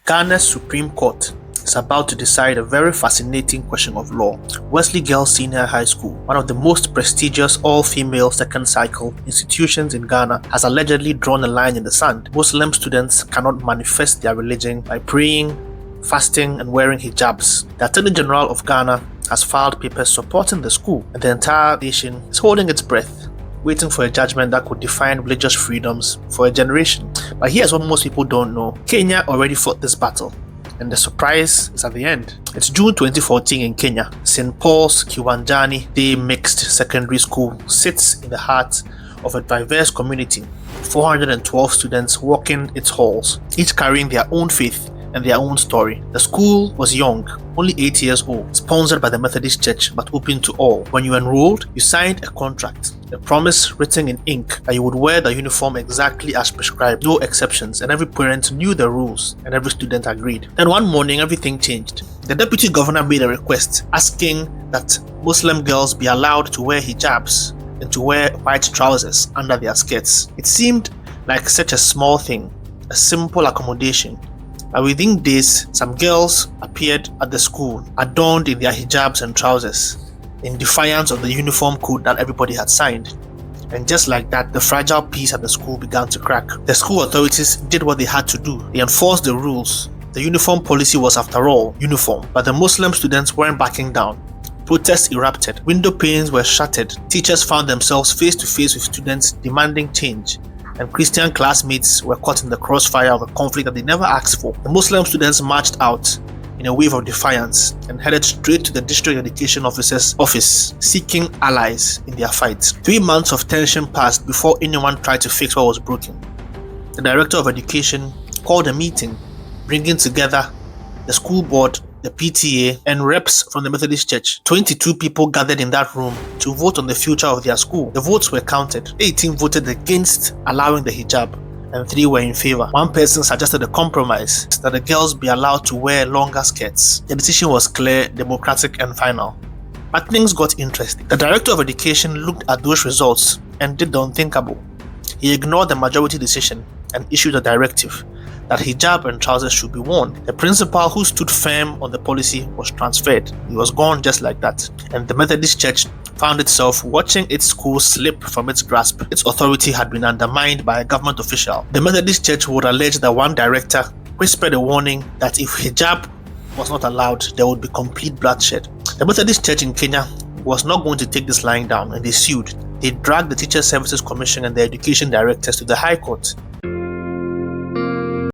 Ghana's Supreme Court is about to decide a very fascinating question of law. Wesley Girls Senior High School, one of the most prestigious all-female second cycle institutions in Ghana, has allegedly drawn a line in the sand. Muslim students cannot manifest their religion by praying, fasting, and wearing hijabs. The Attorney General of Ghana has filed papers supporting the school, and the entire nation is holding its breath, waiting for a judgment that could define religious freedoms for a generation. But here's what most people don't know. Kenya already fought this battle, and the surprise is at the end. It's June 2014 in Kenya. St. Paul's Kiwanjani Day Mixed Secondary School sits in the heart of a diverse community, 412 students walking its halls, each carrying their own faith and their own story. The school was young, only 8 years old, sponsored by the Methodist Church but open to all. When you enrolled, you signed a contract, a promise written in ink that you would wear the uniform exactly as prescribed, no exceptions, and every parent knew the rules and every student agreed. Then one morning, everything changed. The deputy governor made a request asking that Muslim girls be allowed to wear hijabs and to wear white trousers under their skirts. It seemed like such a small thing, a simple accommodation. But within days, some girls appeared at the school, adorned in their hijabs and trousers, in defiance of the uniform code that everybody had signed. And just like that, the fragile peace at the school began to crack. The school authorities did what they had to do. They enforced the rules. The uniform policy was, after all, uniform. But the Muslim students weren't backing down. Protests erupted. Window panes were shattered. Teachers found themselves face to face with students demanding change. And Christian classmates were caught in the crossfire of a conflict that they never asked for. The Muslim students marched out in a wave of defiance and headed straight to the district education officer's office, seeking allies in their fight. 3 months of tension passed before anyone tried to fix what was broken. The director of education called a meeting, bringing together the school board, the PTA, and reps from the Methodist Church. 22 people gathered in that room to vote on the future of their school. The votes were counted. 18 voted against allowing the hijab, and 3 were in favor. One person suggested a compromise that the girls be allowed to wear longer skirts. The decision was clear, democratic, and final. But things got interesting. The director of education looked at those results and did the unthinkable. He ignored the majority decision and issued a directive that hijab and trousers should be worn. The principal who stood firm on the policy was transferred. He was gone just like that. And the Methodist Church found itself watching its school slip from its grasp. Its authority had been undermined by a government official. The Methodist Church would allege that one director whispered a warning that if hijab was not allowed, there would be complete bloodshed. The Methodist Church in Kenya was not going to take this lying down, and they sued. They dragged the Teacher Services Commission and the education directors to the High Court.